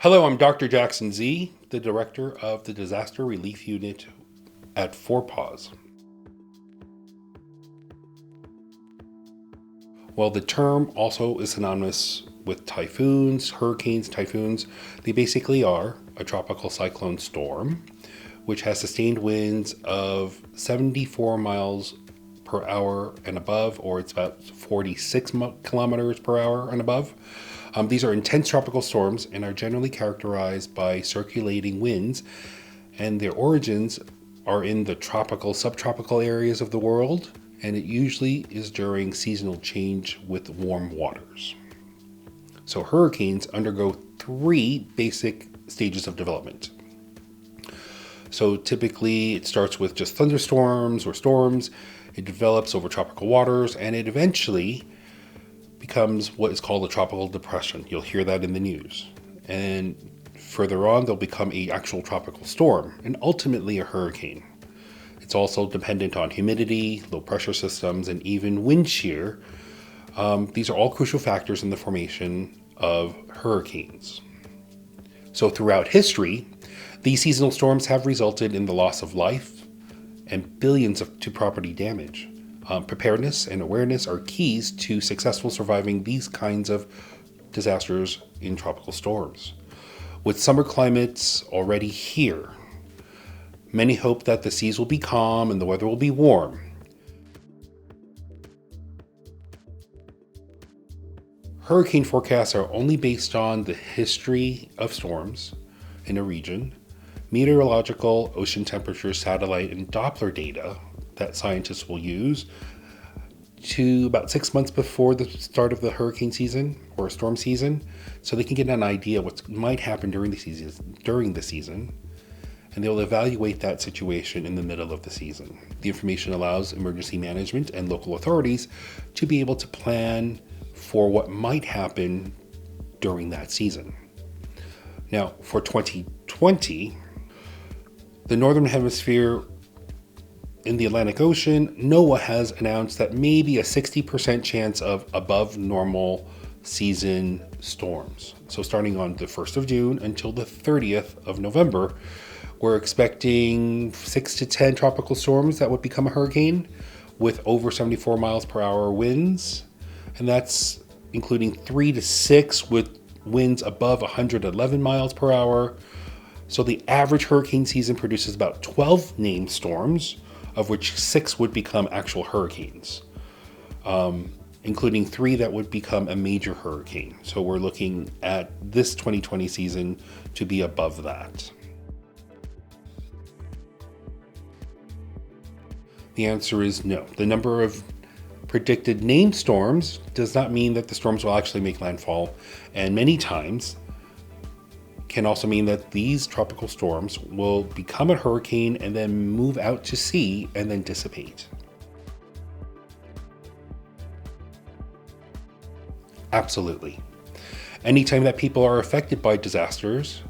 Hello, I'm Dr. Jackson Z, the Director of the Disaster Relief Unit at FOUR PAWS. Well, the term also is synonymous with typhoons, hurricanes, typhoons. They basically are a tropical cyclone storm, which has sustained winds of 74 miles per hour and above, or it's about 46 kilometers per hour and above. These are intense tropical storms and are generally characterized by circulating winds, and their origins are in the tropical, subtropical areas of the world, and it usually is during seasonal change with warm waters. So hurricanes undergo three basic stages of development. So typically it starts with just thunderstorms or storms, it develops over tropical waters, and it eventually becomes what is called a tropical depression. You'll hear that in the news. And further on, they'll become an actual tropical storm and ultimately a hurricane. It's also dependent on humidity, low pressure systems, and even wind shear. These are all crucial factors in the formation of hurricanes. So throughout history, these seasonal storms have resulted in the loss of life and billions to property damage. Preparedness and awareness are keys to successful surviving these kinds of disasters in tropical storms. With summer climates already here, many hope that the seas will be calm and the weather will be warm. Hurricane forecasts are only based on the history of storms in a region, meteorological, ocean temperature, satellite, and Doppler data that scientists will use to about 6 months before the start of the hurricane season or storm season, so they can get an idea what might happen during the season, and they'll evaluate that situation in the middle of the season. The information allows emergency management and local authorities to be able to plan for what might happen during that season. Now, for 2020, the Northern Hemisphere in the Atlantic Ocean, NOAA has announced that maybe a 60% chance of above normal season storms. So starting on the 1st of June until the 30th of November, we're expecting 6 to 10 tropical storms that would become a hurricane with over 74 miles per hour winds. And that's including 3 to 6 with winds above 111 miles per hour. So the average hurricane season produces about 12 named storms, of which 6 would become actual hurricanes, including 3 that would become a major hurricane. So we're looking at this 2020 season to be above that. The answer is no. The number of predicted named storms does not mean that the storms will actually make landfall, and many times can also mean that these tropical storms will become a hurricane and then move out to sea and then dissipate. Absolutely. Anytime that people are affected by disasters,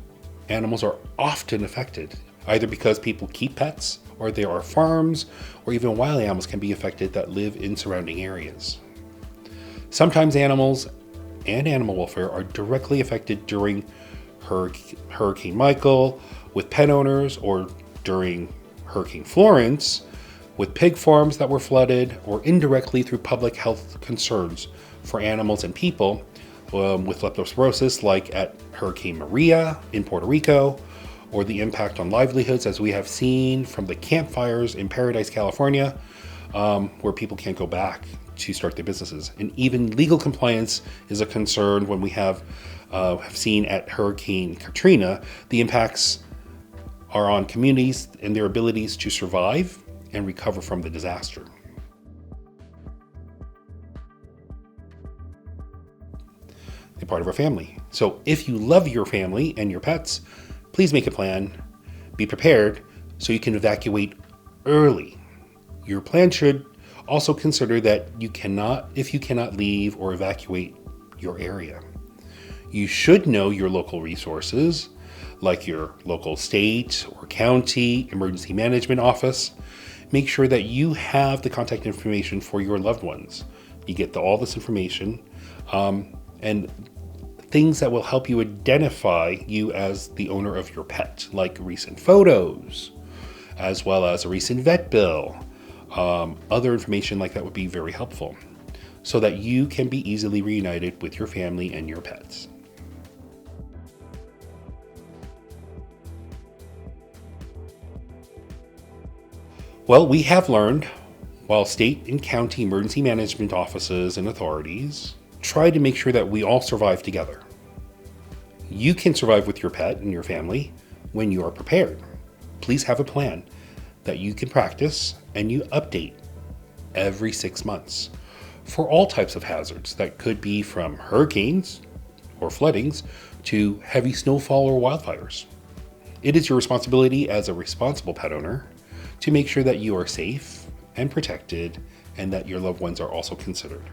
animals are often affected, either because people keep pets, or there are farms, or even wild animals can be affected that live in surrounding areas. Sometimes animals and animal welfare are directly affected during Hurricane Michael with pet owners, or during Hurricane Florence with pig farms that were flooded, or indirectly through public health concerns for animals and people with leptospirosis, like at Hurricane Maria in Puerto Rico, or the impact on livelihoods as we have seen from the campfires in Paradise, California, where people can't go back to start their businesses. And even legal compliance is a concern when we have seen at Hurricane Katrina. The impacts are on communities and their abilities to survive and recover from the disaster. They're part of our family. So if you love your family and your pets, please make a plan, be prepared so you can evacuate early. Your plan should also consider that if you cannot leave or evacuate your area. You should know your local resources, like your local state or county emergency management office. Make sure that you have the contact information for your loved ones. You get all this information, and things that will help you identify you as the owner of your pet, like recent photos, as well as a recent vet bill. Other information like that would be very helpful so that you can be easily reunited with your family and your pets. Well, we have learned, while state and county emergency management offices and authorities try to make sure that we all survive together, you can survive with your pet and your family when you are prepared. Please have a plan that you can practice and you update every 6 months for all types of hazards that could be from hurricanes or floodings to heavy snowfall or wildfires. It is your responsibility as a responsible pet owner to make sure that you are safe and protected and that your loved ones are also considered.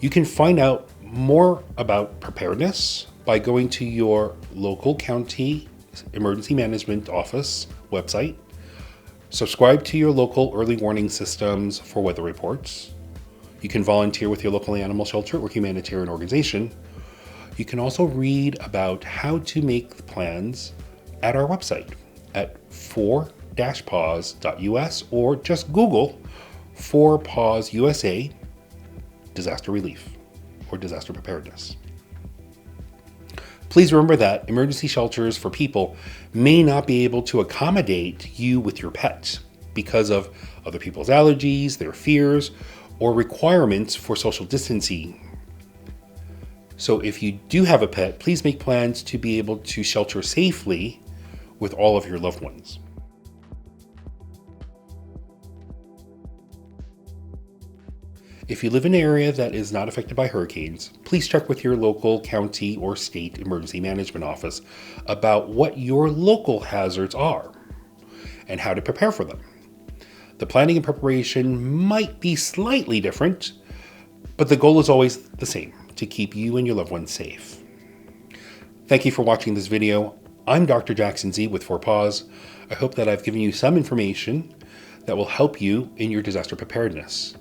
You can find out more about preparedness by going to your local county emergency management office website. Subscribe to your local early warning systems for weather reports. You can volunteer with your local animal shelter or humanitarian organization. You can also read about how to make plans at our website at four-paws.us, or just Google 4 Paws USA disaster relief or disaster preparedness. Please remember that emergency shelters for people may not be able to accommodate you with your pet because of other people's allergies, their fears, or requirements for social distancing. So if you do have a pet, please make plans to be able to shelter safely with all of your loved ones. If you live in an area that is not affected by hurricanes, please check with your local county or state emergency management office about what your local hazards are and how to prepare for them. The planning and preparation might be slightly different, but the goal is always the same: to keep you and your loved ones safe. Thank you for watching this video. I'm Dr. Jackson Z with 4 Paws. I hope that I've given you some information that will help you in your disaster preparedness.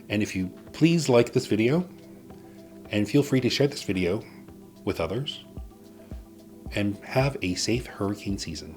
And if you please like this video, and feel free to share this video with others, and have a safe hurricane season.